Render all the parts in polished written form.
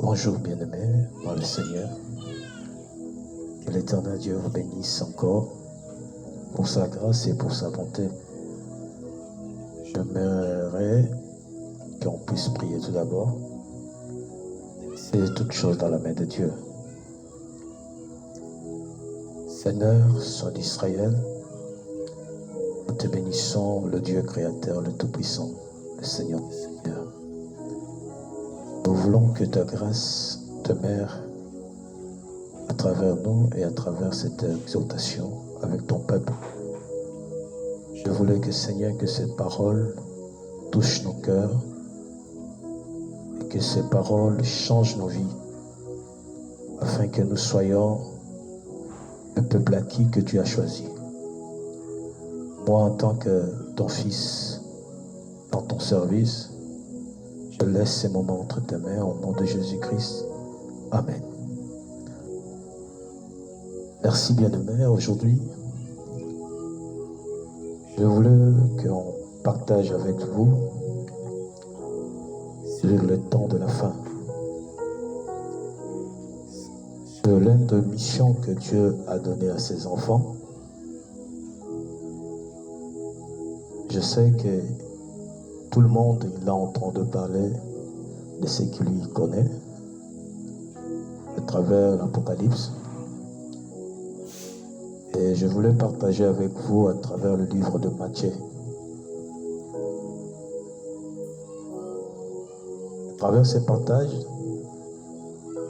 Bonjour bien-aimés par le Seigneur. Que l'Éternel Dieu vous bénisse encore pour sa grâce et pour sa bonté. J'aimerais qu'on puisse prier tout d'abord. C'est toute chose dans la main de Dieu. Seigneur, Saint d'Israël, nous te bénissons, le Dieu créateur, le Tout-Puissant, le Seigneur des Seigneurs. Nous voulons que ta grâce demeure à travers nous et à travers cette exhortation avec ton peuple. Je voulais que, Seigneur, que cette parole touche nos cœurs et que ces paroles changent nos vies afin que nous soyons le peuple acquis que tu as choisi. Moi, en tant que ton fils, dans ton service, je laisse ces moments entre tes mains au nom de Jésus-Christ. Amen. Merci bien-aimés. Aujourd'hui, je voulais qu'on partage avec vous sur le temps de la fin. C'est l'une des missions que Dieu a données à ses enfants. Je sais que tout le monde il a entendu parler de ce qu'il lui connaît à travers l'Apocalypse. Et je voulais partager avec vous à travers le livre de Matthieu. À travers ces partages,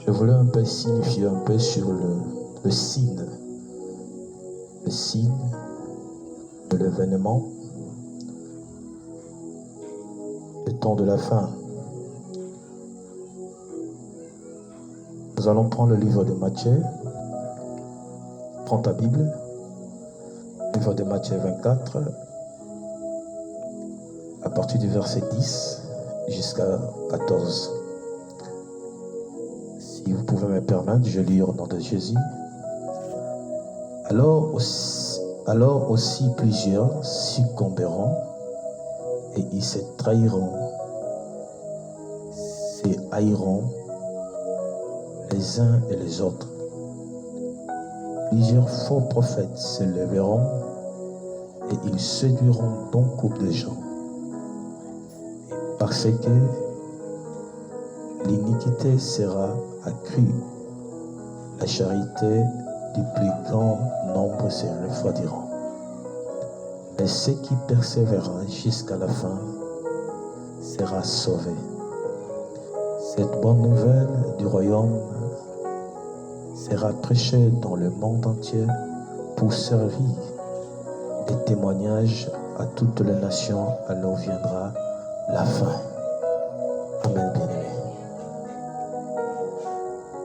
je voulais un peu signifier un peu sur le signe de l'événement, le temps de la fin. Nous allons prendre le livre de Matthieu. Prends ta Bible, livre de Matthieu 24, à partir du verset 10 jusqu'à 14. Si vous pouvez me permettre, je lis au nom de Jésus. Alors aussi plusieurs succomberont et ils se trahiront, se haïront les uns et les autres. Plusieurs faux prophètes se lèveront et ils séduiront beaucoup de gens. Parce que l'iniquité sera accrue, la charité du plus grand nombre se refroidira. Mais ce qui persévérera jusqu'à la fin sera sauvé. Cette bonne nouvelle du royaume sera prêchée dans le monde entier pour servir de témoignage à toutes les nations. Alors viendra la fin. Amen, bien-aimé.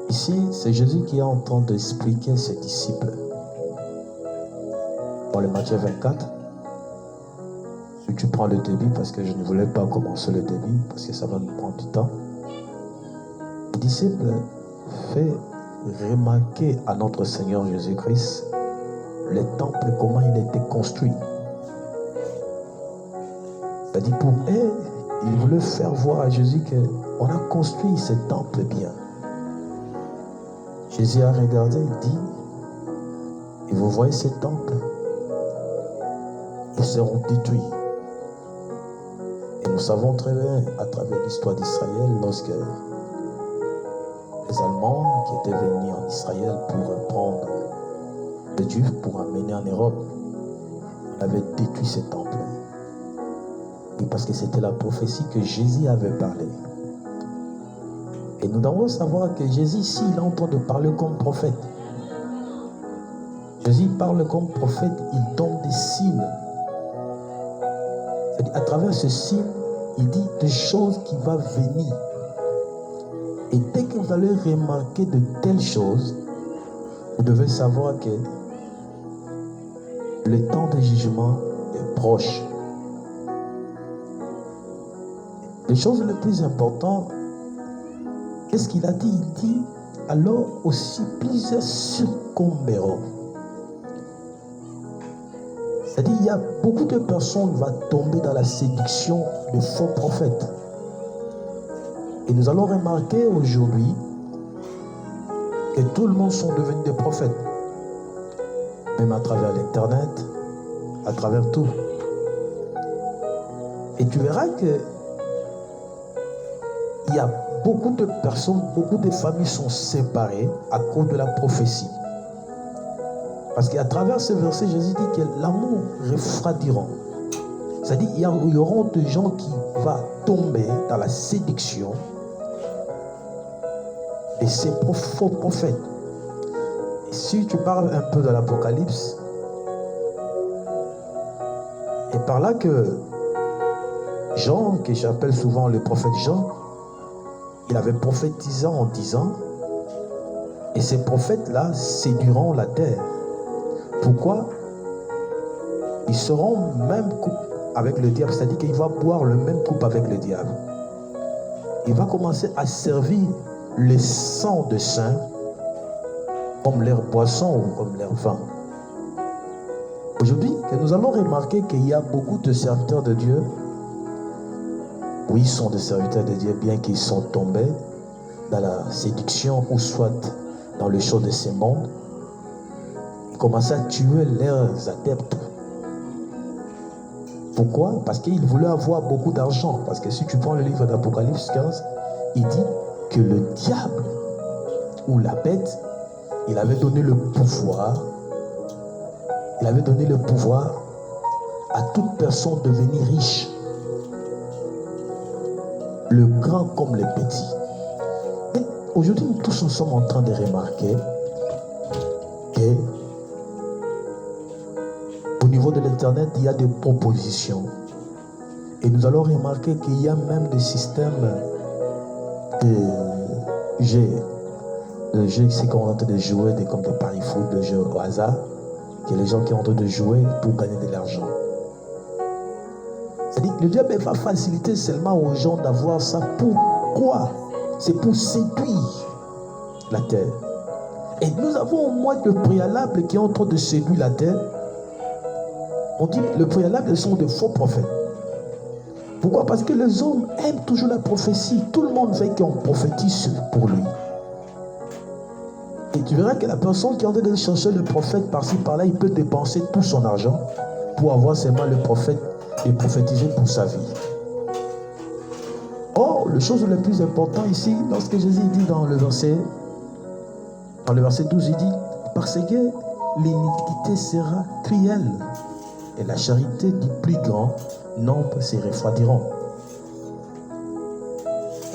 Ici, c'est Jésus qui est en train d'expliquer ses disciples. Dans le Matthieu 24, si tu prends le début, parce que je ne voulais pas commencer le début, parce que ça va nous prendre du temps. Les disciples fait remarquer à notre Seigneur Jésus-Christ le temple, comment il était construit. C'est-à-dire pour eux, ils voulaient faire voir à Jésus qu'on a construit ce temple bien. Jésus a regardé, il dit, et vous voyez ce temple, ils seront détruits. Et nous savons très bien, à travers l'histoire d'Israël, lorsque les Allemands qui étaient venus en Israël pour prendre les Juifs pour amener en Europe, on avait détruit ce temple. Et parce que c'était la prophétie que Jésus avait parlé. Et nous devons savoir que Jésus ici, il est en train de parler comme prophète. Jésus parle comme prophète, il donne des signes. C'est-à-dire, à travers ce signe, il dit des choses qui vont venir. Et dès que vous allez remarquer de telles choses, vous devez savoir que le temps de jugement est proche. Les choses les plus importantes, qu'est-ce qu'il a dit? Il dit, alors aussi plusieurs succomberont. C'est-à-dire, il y a beaucoup de personnes qui vont tomber dans la séduction de faux prophètes. Et nous allons remarquer aujourd'hui que tout le monde sont devenus des prophètes. Même à travers l'Internet, à travers tout. Et tu verras que il y a beaucoup de personnes, beaucoup de familles sont séparées à cause de la prophétie. Parce qu'à travers ce verset, Jésus dit que l'amour refroidira. C'est-à-dire qu'il y aura des gens qui vont tomber dans la séduction de ces faux prophètes. Et si tu parles un peu de l'Apocalypse, et par là que Jean, que j'appelle souvent le prophète Jean, il avait prophétisé en disant, et ces prophètes-là séduiront la terre. Pourquoi? Ils seront même coupe avec le diable, c'est-à-dire qu'il va boire le même coupe avec le diable. Il va commencer à servir le sang de saints comme leur boisson ou comme leur vin. Aujourd'hui, nous allons remarquer qu'il y a beaucoup de serviteurs de Dieu. Oui, ils sont des serviteurs de Dieu, bien qu'ils sont tombés dans la séduction ou soit dans le show de ce monde. Ils commencent à tuer leurs adeptes. Pourquoi? Parce qu'ils voulaient avoir beaucoup d'argent. Parce que si tu prends le livre d'Apocalypse 15, il dit que le diable ou la bête, il avait donné le pouvoir. Il avait donné le pouvoir à toute personne de devenir riche. Le grand comme le petit. Et aujourd'hui, nous tous nous sommes en train de remarquer que au niveau de l'Internet, il y a des propositions. Et nous allons remarquer qu'il y a même des systèmes de jeux. De jeux ici qu'on est en train de jouer, comme des paris foot, de jeux au hasard, que les gens qui sont en train de jouer pour gagner de l'argent. C'est-à-dire que le diable va faciliter seulement aux gens d'avoir ça. Pourquoi? C'est pour séduire la terre. Et nous avons au moins le préalable qui est en train de séduire la terre. On dit que le préalable sont de faux prophètes. Pourquoi? Parce que les hommes aiment toujours la prophétie. Tout le monde veut qu'on prophétise pour lui. Et tu verras que la personne qui est en train de chercher le prophète par-ci par-là, il peut dépenser tout son argent pour avoir seulement le prophète et prophétiser pour sa vie. Or, la chose la plus importante ici, lorsque Jésus dit dans le verset 12, il dit, parce que l'iniquité sera cruelle et la charité du plus grand nombre se refroidiront.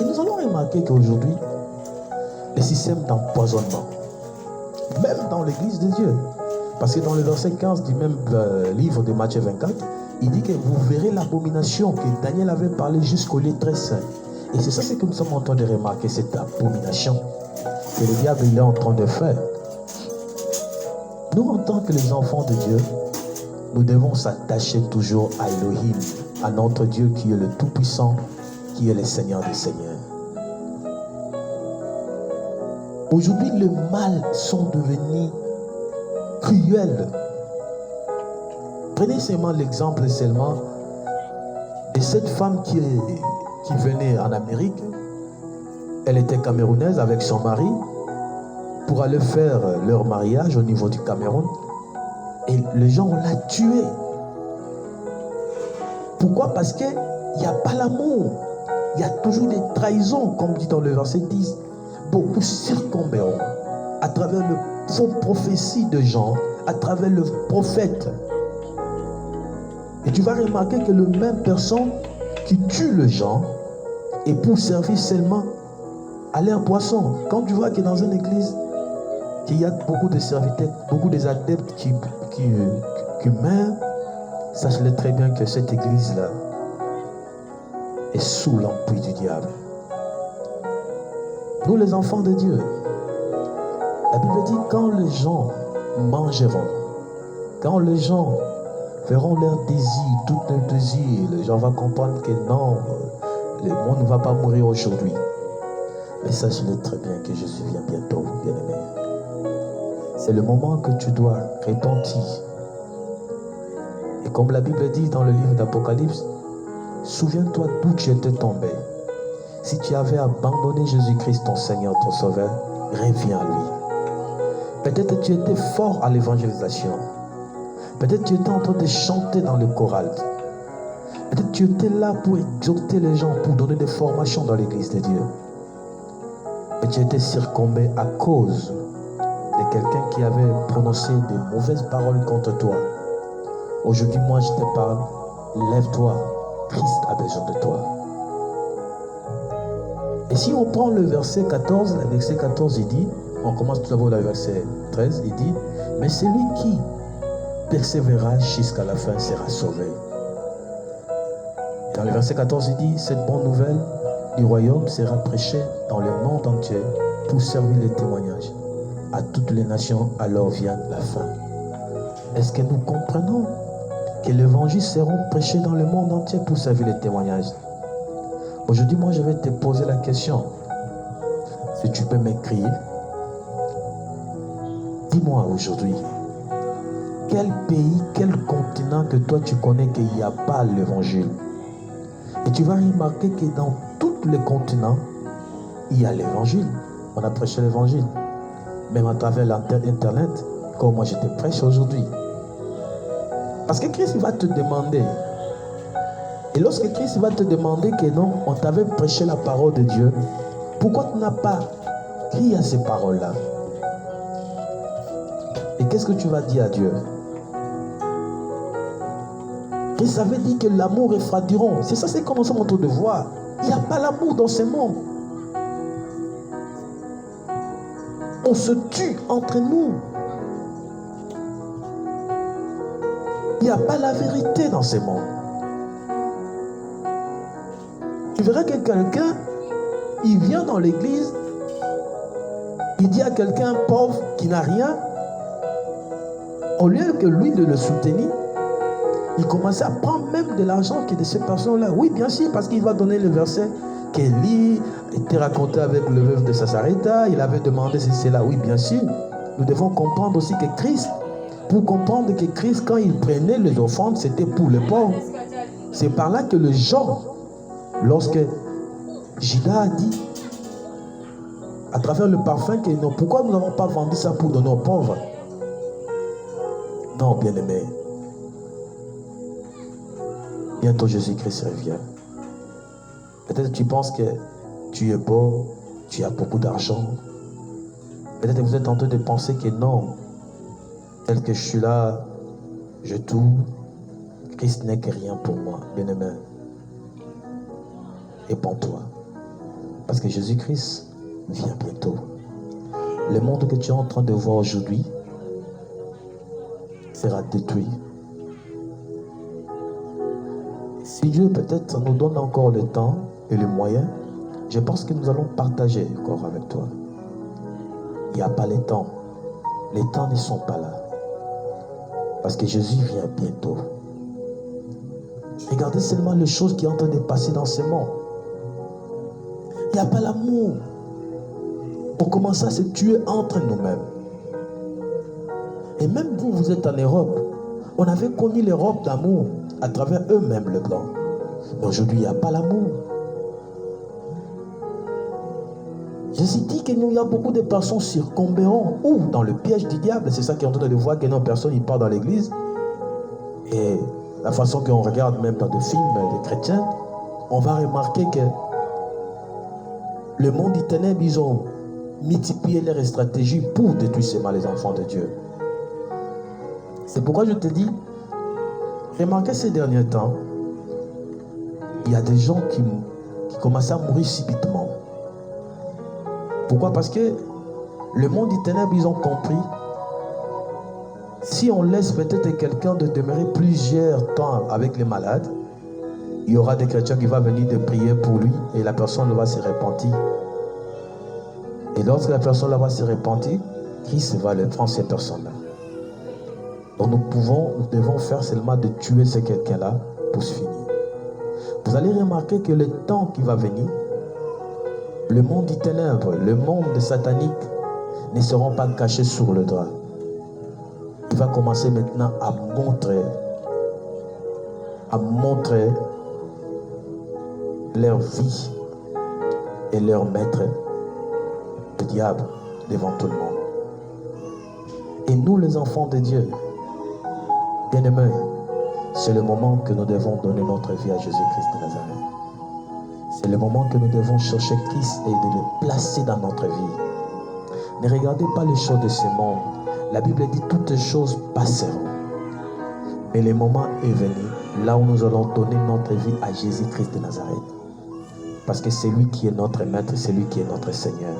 Et nous allons remarquer qu'aujourd'hui, le système d'empoisonnement, même dans l'église de Dieu, parce que dans le verset 15 du même livre de Matthieu 24, il dit que vous verrez l'abomination que Daniel avait parlé jusqu'au lieu très saint. Et c'est ça ce que nous sommes en train de remarquer, cette abomination que le diable il est en train de faire. Nous, en tant que les enfants de Dieu, nous devons s'attacher toujours à Elohim, à notre Dieu qui est le Tout-Puissant, qui est le Seigneur des Seigneurs. Aujourd'hui, le mal sont devenus cruels. Prenez seulement l'exemple de cette femme qui venait en Amérique. Elle était camerounaise avec son mari pour aller faire leur mariage au niveau du Cameroun. Et les gens l'ont tuée. Pourquoi? Parce qu'il n'y a pas l'amour. Il y a toujours des trahisons, comme dit dans le verset 10. Beaucoup circombéront à travers le faux prophétie de Jean, à travers le prophète. Et tu vas remarquer que le même personne qui tue les gens est pour servir seulement à leur poisson. Quand tu vois que dans une église, qu'il y a beaucoup de serviteurs, beaucoup d'adeptes qui meurent, sache-le très bien que cette église-là est sous l'empire du diable. Nous, les enfants de Dieu, la Bible dit quand les gens mangeront, quand les gens verront leurs désirs, tous leurs désirs, les gens vont comprendre que non, le monde ne va pas mourir aujourd'hui. Mais sache-le très bien que Jésus vient bientôt, bien-aimé. C'est le moment que tu dois repentir. Et comme la Bible dit dans le livre d'Apocalypse, souviens-toi d'où tu étais tombé. Si tu avais abandonné Jésus-Christ, ton Seigneur, ton Sauveur, reviens à lui. Peut-être que tu étais fort à l'évangélisation. Peut-être que tu étais en train de chanter dans le choral. Peut-être que tu étais là pour exhorter les gens, pour donner des formations dans l'église de Dieu. Mais tu étais circonbé à cause de quelqu'un qui avait prononcé de mauvaises paroles contre toi. Aujourd'hui, moi, je te parle. Lève-toi. Christ a besoin de toi. Et si on prend le verset 14, le verset 14, il dit, on commence tout d'abord le verset 13, il dit, mais celui qui persévérera jusqu'à la fin sera sauvé. Dans le verset 14, il dit, cette bonne nouvelle du royaume sera prêchée dans le monde entier pour servir les témoignages à toutes les nations, alors vient la fin. Est-ce que nous comprenons que l'évangile sera prêché dans le monde entier pour servir les témoignages? Aujourd'hui, moi, je vais te poser la question. Si tu peux m'écrire, dis-moi aujourd'hui, quel pays, quel continent que toi tu connais qu'il n'y a pas l'évangile? Et tu vas remarquer que dans tous les continents, il y a l'évangile. On a prêché l'évangile. Même à travers l'internet, comme moi je te prêche aujourd'hui. Parce que Christ va te demander. Et lorsque Christ va te demander que non, on t'avait prêché la parole de Dieu, pourquoi tu n'as pas crié à ces paroles-là? Et qu'est-ce que tu vas dire à Dieu? Christ avait dit que l'amour refroidiront. C'est ça, c'est comme ça mon devoir. Il n'y a pas l'amour dans ce monde. On se tue entre nous. Il n'y a pas la vérité dans ce monde. Tu verras que quelqu'un, il vient dans l'église, il dit à quelqu'un pauvre qui n'a rien, au lieu que lui de le soutenir, il commençait à prendre même de l'argent qui est de ces personnes-là. Oui, bien sûr, parce qu'il va donner le verset qu'Élie était raconté avec le veuve de Sarepta. Il avait demandé si c'est là. Oui, bien sûr. Nous devons comprendre aussi que Christ, pour comprendre que Christ, quand il prenait les offrandes, c'était pour les pauvres. C'est par là que le genre, lorsque Judas a dit, à travers le parfum, que non, pourquoi nous n'avons pas vendu ça pour donner aux pauvres? Non, bien-aimé. Bientôt Jésus-Christ revient. Peut-être que tu penses que tu es beau, tu as beaucoup d'argent. Peut-être que vous êtes en train de penser que non, tel que je suis là, je tout. Christ n'est que rien pour moi, bien-aimé. Répands-toi. Parce que Jésus-Christ vient bientôt. Le monde que tu es en train de voir aujourd'hui sera détruit. Si Dieu peut-être nous donne encore le temps et les moyens, je pense que nous allons partager encore avec toi. Il n'y a pas les temps. Les temps ne sont pas là. Parce que Jésus vient bientôt. Regardez seulement les choses qui sont en train de passer dans ce monde. Il n'y a pas l'amour. On commence à se tuer entre nous-mêmes. Et même vous, vous êtes en Europe. On avait connu l'Europe d'amour à travers eux-mêmes le blanc. Mais aujourd'hui, il n'y a pas l'amour. Jésus dit qu'il y a beaucoup de personnes succomberont ou dans le piège du diable. C'est ça qui est en train de voir que non, personne il part dans l'église. Et la façon qu'on regarde même dans des films des chrétiens, on va remarquer que le monde des ténèbres, ils ont multiplié leurs stratégies pour détruire seulement les enfants de Dieu. C'est pourquoi je te dis, remarquez ces derniers temps, il y a des gens qui commencent à mourir subitement. Pourquoi? Parce que le monde des ténèbres, ils ont compris, si on laisse peut-être quelqu'un de demeurer plusieurs temps avec les malades, il y aura des chrétiens qui vont venir de prier pour lui et la personne va se repentir. Et lorsque la personne va se repentir, Christ va le prendre ces personnes-là. Donc nous devons faire seulement de tuer ces quelqu'un-là pour se finir. Vous allez remarquer que le temps qui va venir, le monde des ténèbres, le monde satanique ne seront pas cachés sur le drap. Il va commencer maintenant à montrer leur vie et leur mettre le diable devant tout le monde. Et nous, les enfants de Dieu, bien-aimés, c'est le moment que nous devons donner notre vie à Jésus-Christ de Nazareth. C'est le moment que nous devons chercher Christ et de le placer dans notre vie. Ne regardez pas les choses de ce monde. La Bible dit toutes choses passeront. Mais le moment est venu, là où nous allons donner notre vie à Jésus-Christ de Nazareth. Parce que c'est lui qui est notre maître, c'est lui qui est notre Seigneur.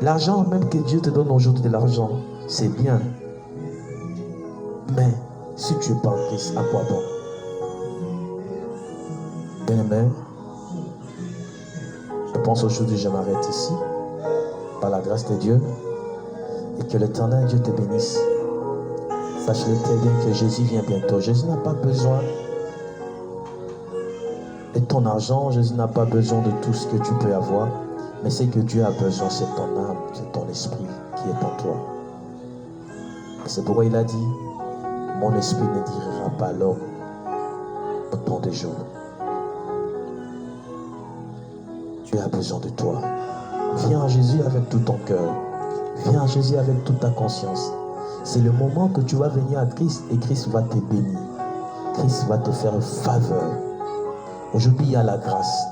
L'argent, même que Dieu te donne aujourd'hui de l'argent, c'est bien. Mais si tu es pas en Christ, à quoi bon? Bien-aimé, je pense aujourd'hui je m'arrête ici, par la grâce de Dieu, et que l'Éternel Dieu te bénisse. Sache-le très bien que Jésus vient bientôt. Jésus n'a pas besoin de ton argent, Jésus n'a pas besoin de tout ce que tu peux avoir, mais ce que Dieu a besoin, c'est ton âme, c'est ton esprit qui est en toi. Et c'est pourquoi il a dit, mon esprit ne dirira pas l'homme autant de jours. Dieu a besoin de toi. Viens à Jésus avec tout ton cœur. Viens à Jésus avec toute ta conscience. C'est le moment que tu vas venir à Christ et Christ va te bénir. Christ va te faire faveur. Aujourd'hui, il y a la grâce.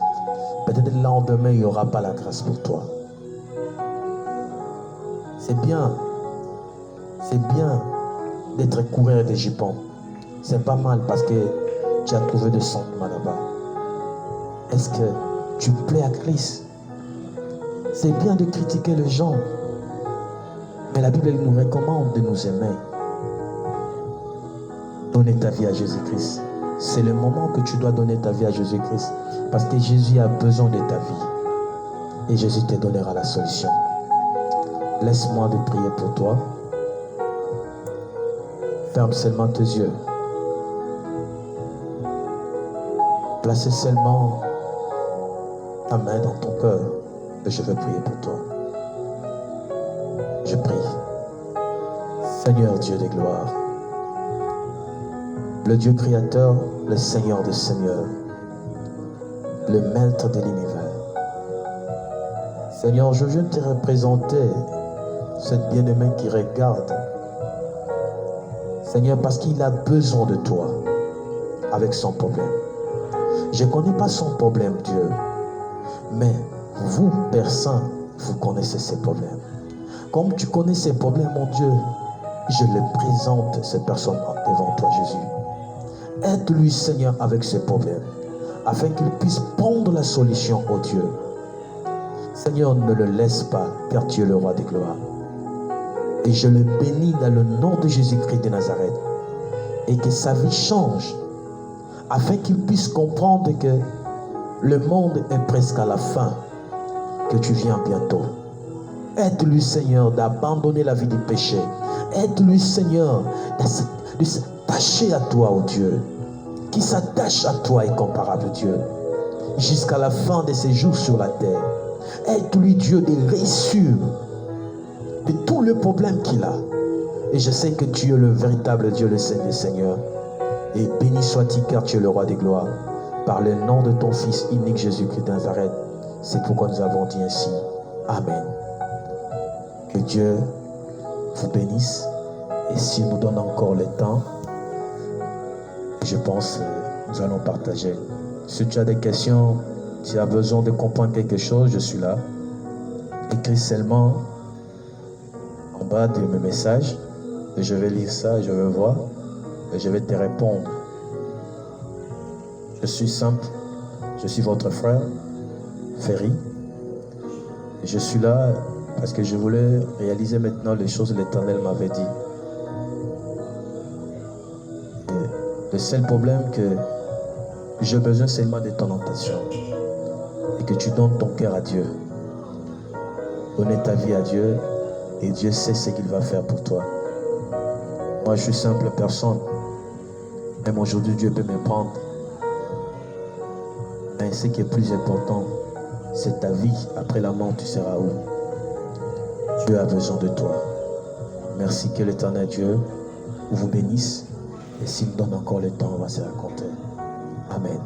Peut-être le lendemain, il n'y aura pas la grâce pour toi. C'est bien d'être couvert de jupons. C'est pas mal parce que tu as trouvé des sentiments là-bas. Est-ce que tu plais à Christ? C'est bien de critiquer les gens, mais la Bible elle nous recommande de nous aimer. Donner ta vie à Jésus-Christ. C'est le moment que tu dois donner ta vie à Jésus-Christ, parce que Jésus a besoin de ta vie et Jésus te donnera la solution. Laisse-moi de prier pour toi. Ferme seulement tes yeux. Place seulement ta main dans ton cœur et je vais prier pour toi. Je prie. Seigneur Dieu de gloire, le Dieu créateur, le Seigneur des seigneurs, le maître de l'univers. Seigneur, je viens te représenter cette bien-aimée qui regarde. Seigneur, parce qu'il a besoin de toi avec son problème. Je ne connais pas son problème, Dieu, mais vous, Père Saint, vous connaissez ses problèmes. Comme tu connais ses problèmes, mon Dieu, je les présente, ces personnes devant toi, Jésus. Aide-lui, Seigneur, avec ses problèmes, afin qu'il puisse prendre la solution, oh Dieu. Seigneur, ne le laisse pas, car tu es le roi des gloires. Et je le bénis dans le nom de Jésus-Christ de Nazareth. Et que sa vie change, afin qu'il puisse comprendre que le monde est presque à la fin, que tu viens bientôt. Aide-lui, Seigneur, d'abandonner la vie du péché. Aide-lui, Seigneur, de s'attacher à toi, oh Dieu. Qui s'attache à toi, incomparable Dieu, jusqu'à la fin de ses jours sur la terre. Aide-lui, Dieu, de réussir de tous les problèmes qu'il a. Et je sais que tu es le véritable Dieu, le Seigneur des Seigneurs. Et béni sois-tu, car tu es le roi des gloires. Par le nom de ton Fils unique Jésus-Christ de Nazareth. C'est pourquoi nous avons dit ainsi. Amen. Que Dieu vous bénisse. Et s'il nous donne encore le temps, je pense que nous allons partager. Si tu as des questions, si tu as besoin de comprendre quelque chose, je suis là. Écris seulement en bas de mes messages et je vais lire ça et je vais voir et je vais te répondre. Je suis simple, je suis votre frère Ferry et je suis là parce que je voulais réaliser maintenant les choses que l'Éternel m'avait dit. Et le seul problème que j'ai besoin seulement de ton attention et que tu donnes ton cœur à Dieu. Donner ta vie à Dieu et Dieu sait ce qu'il va faire pour toi. Moi je suis simple personne. Même aujourd'hui Dieu peut me prendre. Mais ce qui est plus important, c'est ta vie. Après la mort, tu seras où? Dieu a besoin de toi. Merci que l'Éternel Dieu vous bénisse. Et s'il me donne encore le temps, on va se raconter. Amen.